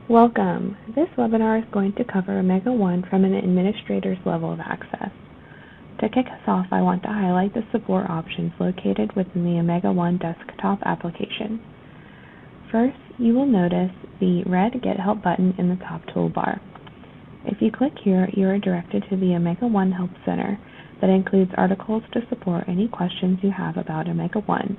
Welcome. This webinar is going to cover OmegaOne from an administrator's level of access. To kick us off, I want to highlight the support options located within the OmegaOne desktop application. First, you will notice the red Get Help button in the top toolbar. If you click here, you are directed to the OmegaOne Help Center that includes articles to support any questions you have about OmegaOne.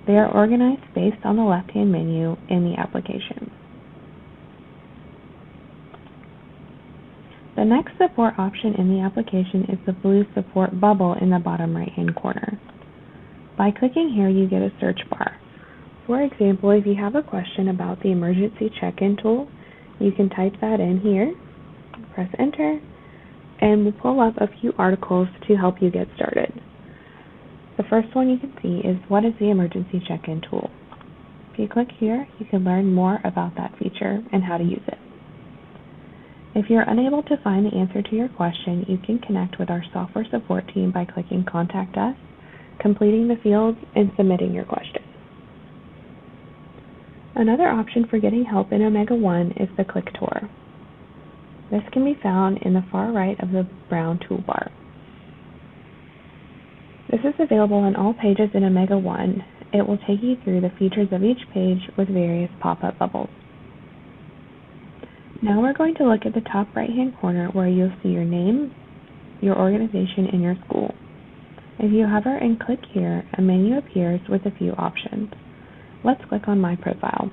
They are organized based on the left-hand menu in the application. The next support option in the application is the blue support bubble in the bottom right-hand corner. By clicking here, you get a search bar. For example, if you have a question about the emergency check-in tool, you can type that in here, press enter, and we'll pull up a few articles to help you get started. The first one you can see is what is the emergency check-in tool. If you click here, you can learn more about that feature and how to use it. If you're unable to find the answer to your question, you can connect with our software support team by clicking Contact Us, completing the fields, and submitting your question. Another option for getting help in OmegaOne is the Click Tour. This can be found in the far right of the brown toolbar. This is available on all pages in OmegaOne. It will take you through the features of each page with various pop-up bubbles. Now we're going to look at the top right-hand corner where you'll see your name, your organization, and your school. If you hover and click here, a menu appears with a few options. Let's click on My Profile.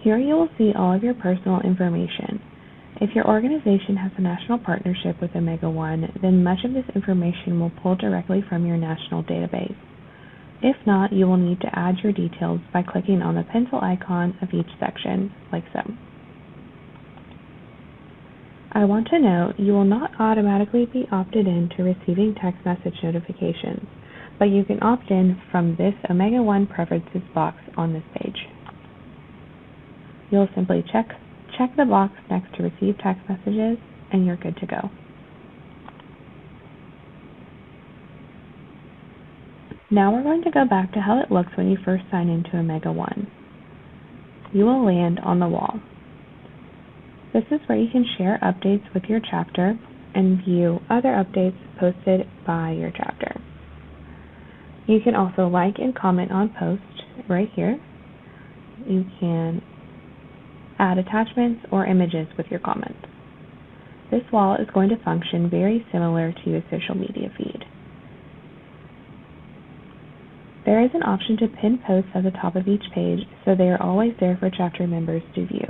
Here you will see all of your personal information. If your organization has a national partnership with OmegaOne, then much of this information will pull directly from your national database. If not, you will need to add your details by clicking on the pencil icon of each section, like so. I want to note you will not automatically be opted in to receiving text message notifications, but you can opt in from this OmegaOne Preferences box on this page. You'll simply check the box next to Receive Text Messages, and you're good to go. Now we're going to go back to how it looks when you first sign into OmegaOne. You will land on the wall. This is where you can share updates with your chapter and view other updates posted by your chapter. You can also like and comment on posts right here. You can add attachments or images with your comments. This wall is going to function very similar to a social media feed. There is an option to pin posts at the top of each page, so they are always there for chapter members to view.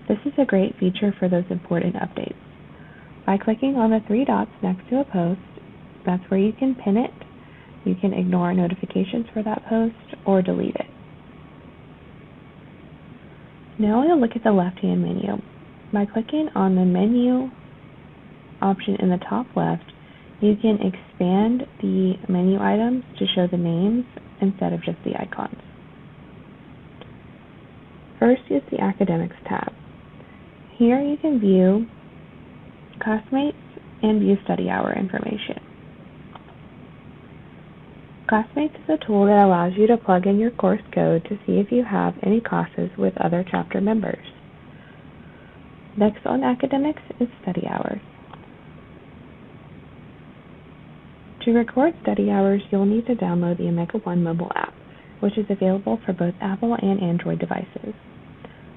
This is a great feature for those important updates. By clicking on the three dots next to a post, that's where you can pin it. You can ignore notifications for that post or delete it. Now we'll look at the left-hand menu. By clicking on the menu option in the top left, you can expand the menu items to show the names instead of just the icons. First is the Academics tab. Here you can view classmates and view study hour information. Classmates is a tool that allows you to plug in your course code to see if you have any classes with other chapter members. Next on Academics is Study Hours. To record study hours, you'll need to download the OmegaOne mobile app, which is available for both Apple and Android devices.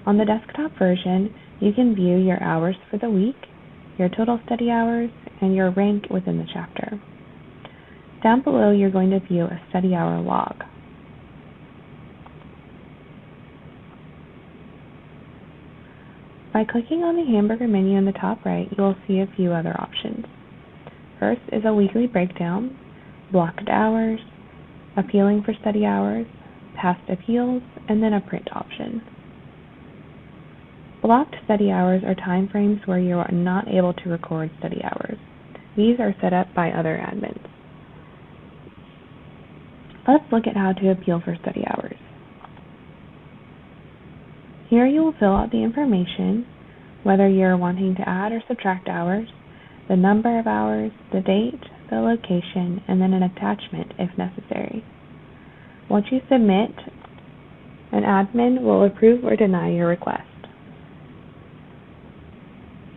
On the desktop version, you can view your hours for the week, your total study hours, and your rank within the chapter. Down below, you're going to view a study hour log. By clicking on the hamburger menu in the top right, you will see a few other options. First is a weekly breakdown, blocked hours, appealing for study hours, past appeals, and then a print option. Blocked study hours are time frames where you are not able to record study hours. These are set up by other admins. Let's look at how to appeal for study hours. Here you will fill out the information, whether you're wanting to add or subtract hours, the number of hours, the date, the location, and then an attachment if necessary. Once you submit, An admin will approve or deny your request.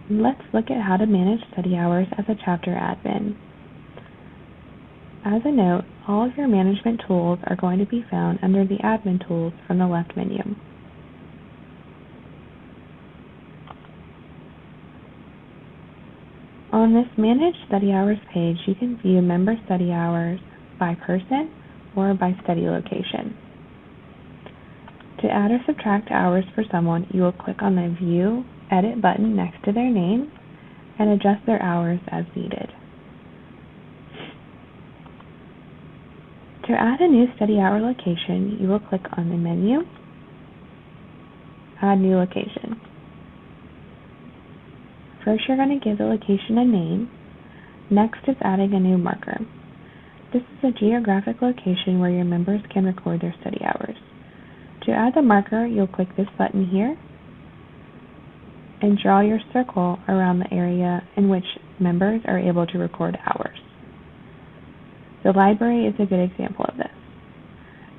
Let's look at how to manage study hours as a chapter admin. As a note, all of your management tools are going to be found under the admin tools from the left menu. On this Manage Study Hours page, you can view member study hours by person or by study location. To add or subtract hours for someone, you will click on the View Edit button next to their name and adjust their hours as needed. To add a new study hour location, you will click on the menu, Add New Location. First, you're going to give the location a name. Next is adding a new marker. This is a geographic location where your members can record their study hours. To add the marker, you'll click this button here and draw your circle around the area in which members are able to record hours. The library is a good example of this.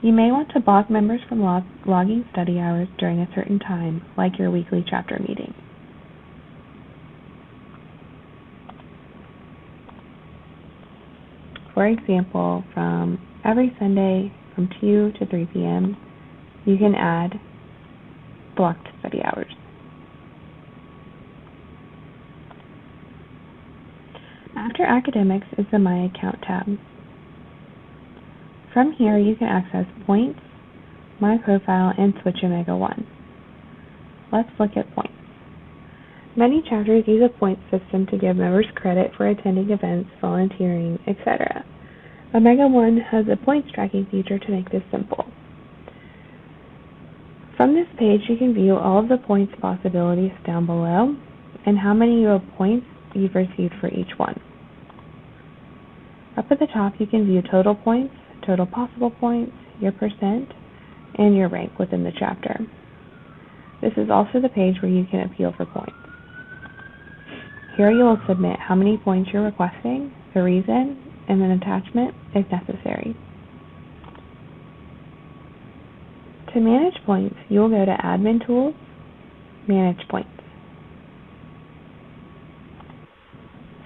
You may want to block members from logging study hours during a certain time, like your weekly chapter meeting. For example, from every Sunday from 2 to 3 p.m., you can add blocked study hours. After Academics is the My Account tab. From here, you can access Points, My Profile, and switch OmegaOne. Let's look at points. Many chapters use a points system to give members credit for attending events, volunteering, etc. OmegaOne has a points tracking feature to make this simple. From this page, you can view all of the points possibilities down below and how many points you've received for each one. Up at the top, you can view total points, total possible points, your percent, and your rank within the chapter. This is also the page where you can appeal for points. Here you will submit how many points you're requesting, the reason, and an attachment if necessary. To manage points, you will go to Admin Tools, Manage Points.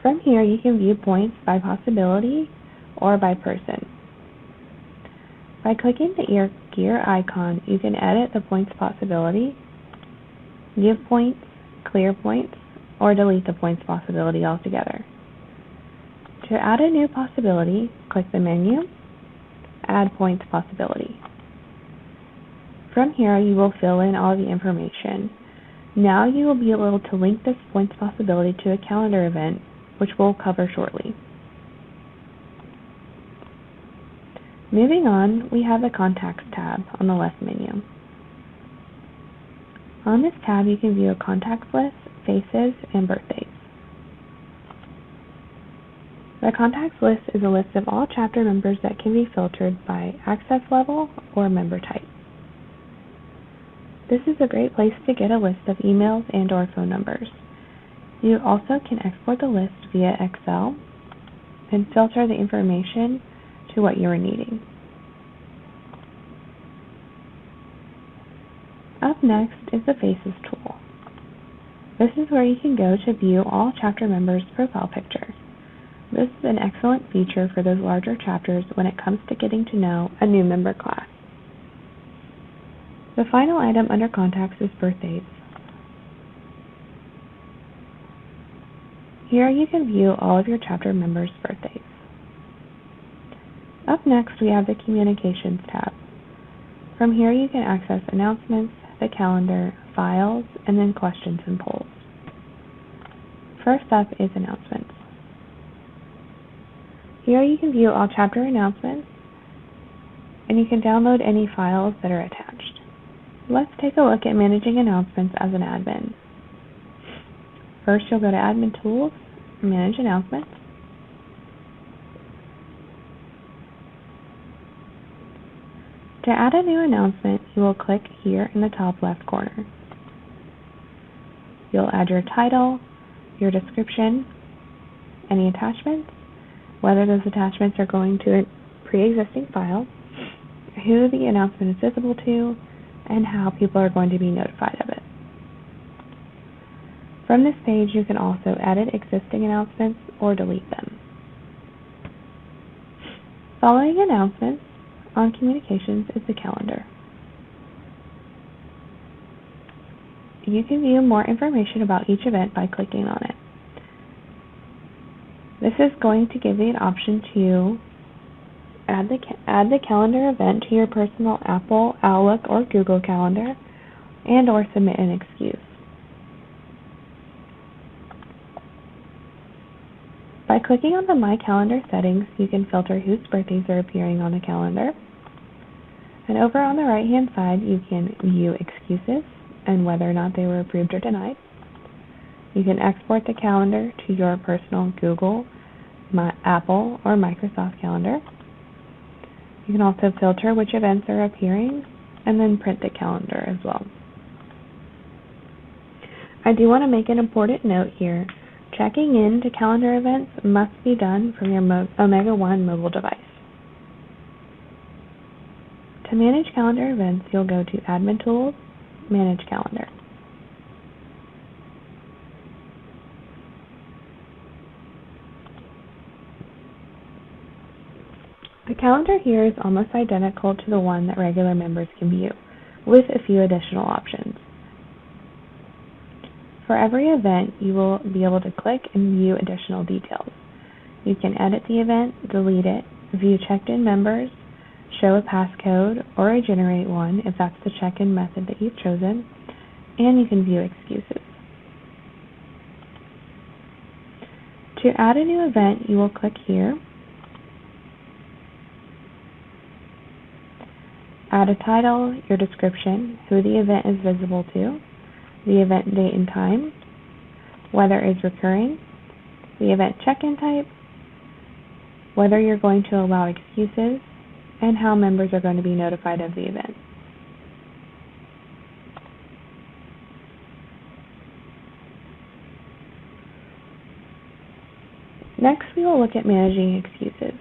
From here, you can view points by possibility or by person. By clicking the gear icon, you can edit the points possibility, give points, clear points, or delete the points possibility altogether. To add a new possibility, click the menu, Add Points Possibility. From here, you will fill in all the information. Now you will be able to link this points possibility to a calendar event, which we'll cover shortly. Moving on, we have the Contacts tab on the left menu. On this tab, you can view a contacts list, faces, and birthdays. The contacts list is a list of all chapter members that can be filtered by access level or member type. This is a great place to get a list of emails and/or phone numbers. You also can export the list via Excel and filter the information to what you are needing. Up next is the Faces tool. This is where you can go to view all chapter members' profile picture. This is an excellent feature for those larger chapters when it comes to getting to know a new member class. The final item under Contacts is Birthdays. Here you can view all of your chapter members' birthdays. Up next, we have the Communications tab. From here you can access announcements, the calendar, files, and then questions and polls. First up is Announcements. Here you can view all chapter announcements, and you can download any files that are attached. Let's take a look at managing announcements as an admin. First, you'll go to Admin Tools, Manage Announcements. To add a new announcement, you will click here in the top left corner. You'll add your title, your description, any attachments, whether those attachments are going to a pre-existing file, who the announcement is visible to, and how people are going to be notified of it. From this page, you can also edit existing announcements or delete them. Following announcements, on communications is the calendar. You can view more information about each event by clicking on it. This is going to give you an option to add the calendar event to your personal Apple, Outlook, or Google Calendar, and or submit an excuse. By clicking on the My Calendar settings, you can filter whose birthdays are appearing on the calendar. And over on the right-hand side, you can view excuses and whether or not they were approved or denied. You can export the calendar to your personal Google, Apple, or Microsoft calendar. You can also filter which events are appearing and then print the calendar as well. I do want to make an important note here. Checking in to calendar events must be done from your OmegaOne mobile device. To manage calendar events, you'll go to Admin Tools, Manage Calendar. The calendar here is almost identical to the one that regular members can view, with a few additional options. For every event, you will be able to click and view additional details. You can edit the event, delete it, view checked-in members, show a passcode or regenerate one if that's the check-in method that you've chosen, and you can view excuses. To add a new event, you will click here, add a title, your description, who the event is visible to, the event date and time, whether it's recurring, the event check-in type, whether you're going to allow excuses, and how members are going to be notified of the event. Next, we will look at managing excuses.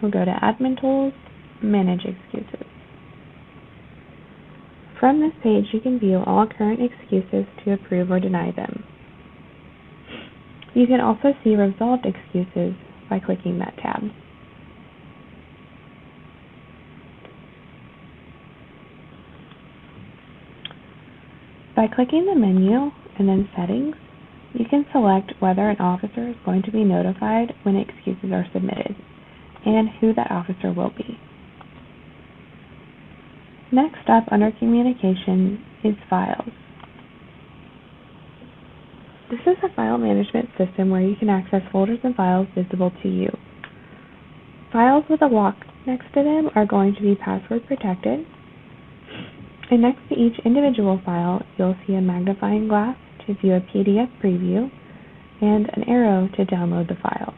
We'll go to Admin Tools, Manage Excuses. From this page, you can view all current excuses to approve or deny them. You can also see resolved excuses by clicking that tab. By clicking the menu and then Settings, you can select whether an officer is going to be notified when excuses are submitted, and who that officer will be. Next up under Communication is Files. This is a file management system where you can access folders and files visible to you. Files with a lock next to them are going to be password protected, and next to each individual file, you'll see a magnifying glass to view a PDF preview and an arrow to download the file.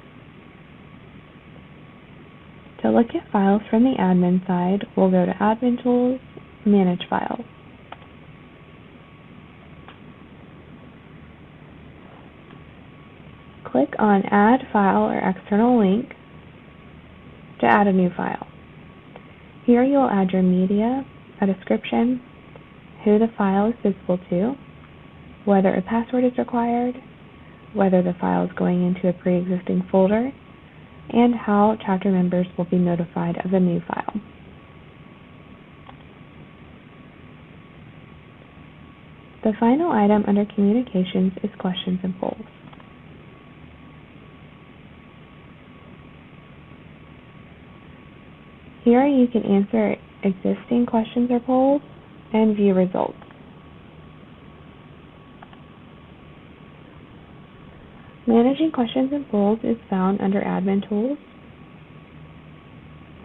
To look at files from the admin side, we'll go to Admin Tools, Manage Files. Click on Add File or External Link to add a new file. Here you'll add your media, a description, who the file is visible to, whether a password is required, whether the file is going into a pre-existing folder, and how chapter members will be notified of the new file. The final item under Communications is Questions and Polls. Here you can answer existing questions or polls and view results. Managing questions and polls is found under Admin Tools,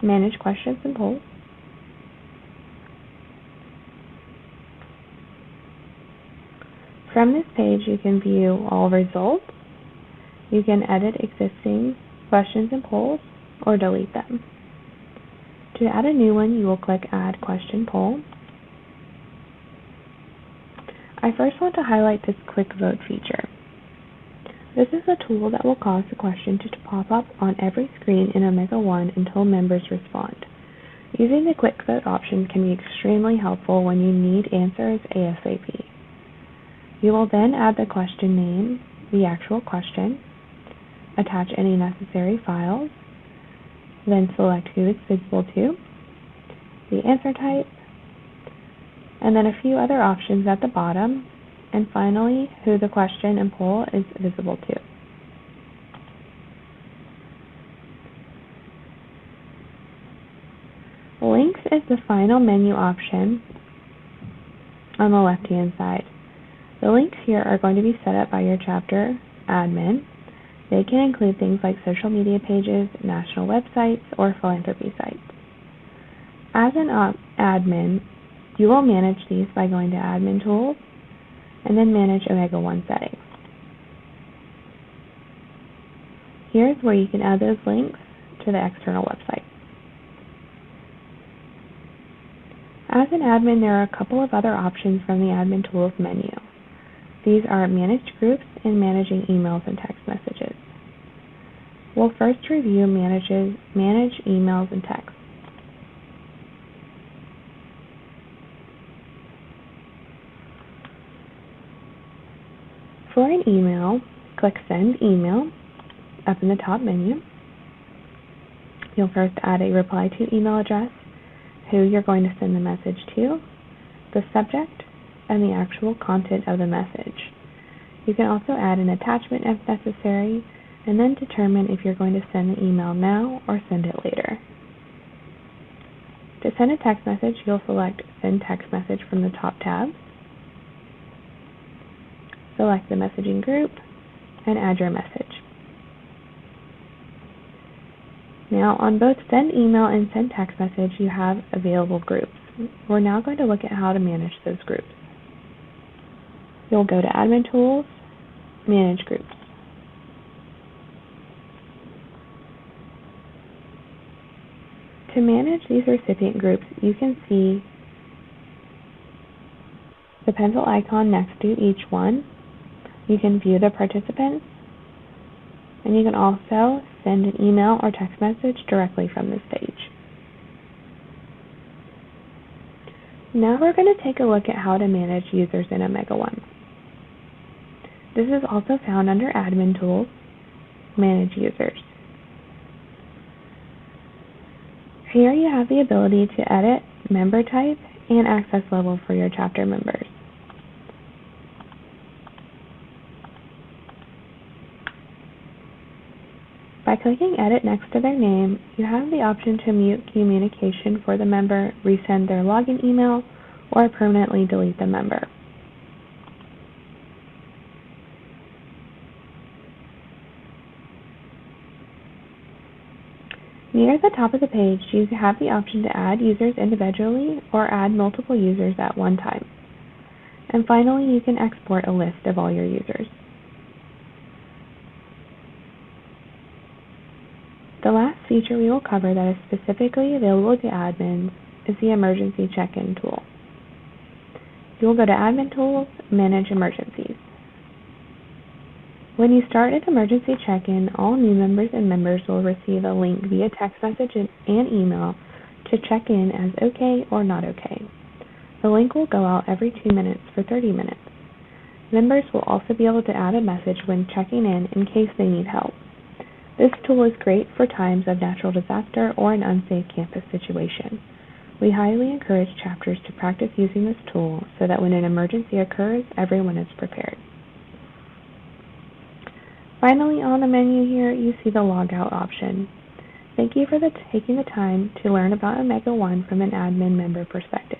Manage Questions and Polls. From this page, you can view all results, you can edit existing questions and polls, or delete them. To add a new one, you will click Add Question Poll. I first want to highlight this Quick Vote feature. This is a tool that will cause the question to pop up on every screen in OmegaOne until members respond. Using the quick vote option can be extremely helpful when you need answers ASAP. You will then add the question name, the actual question, attach any necessary files, then select who it's visible to, the answer type, and then a few other options at the bottom, and finally who the question and poll is visible to. Links is the final menu option on the left-hand side. The links here are going to be set up by your chapter admin. They can include things like social media pages, national websites, or philanthropy sites. As an admin, you will manage these by going to Admin Tools and then Manage OmegaOne Settings. Here's where you can add those links to the external website. As an admin, there are a couple of other options from the Admin Tools menu. These are Managed Groups and Managing Emails and Text Messages. We'll first review Manage Emails and Text. For an email, click Send Email up in the top menu. You'll first add a reply to email address, who you're going to send the message to, the subject, and the actual content of the message. You can also add an attachment if necessary, and then determine if you're going to send the email now or send it later. To send a text message, you'll select Send Text Message from the top tab. Select the messaging group and add your message. Now on both Send Email and Send Text Message, you have available groups. We're now going to look at how to manage those groups. You'll go to Admin Tools, Manage Groups. To manage these recipient groups, you can see the pencil icon next to each one. You can view the participants, and you can also send an email or text message directly from this page. Now we're going to take a look at how to manage users in OmegaOne. This is also found under Admin Tools, Manage Users. Here you have the ability to edit member type and access level for your chapter members. By clicking Edit next to their name, you have the option to mute communication for the member, resend their login email, or permanently delete the member. Near the top of the page, you have the option to add users individually or add multiple users at one time. And finally, you can export a list of all your users. The last feature we will cover that is specifically available to admins is the Emergency Check-in tool. You will go to Admin Tools, Manage Emergencies. When you start an emergency check-in, all new members and members will receive a link via text message and email to check in as OK or not OK. The link will go out every 2 minutes for 30 minutes. Members will also be able to add a message when checking in case they need help. This tool is great for times of natural disaster or an unsafe campus situation. We highly encourage chapters to practice using this tool so that when an emergency occurs, everyone is prepared. Finally, on the menu here, you see the Logout option. Thank you for taking the time to learn about OmegaOne from an admin member perspective.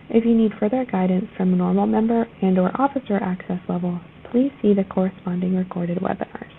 If you need further guidance from a normal member and/or officer access level, please see the corresponding recorded webinars.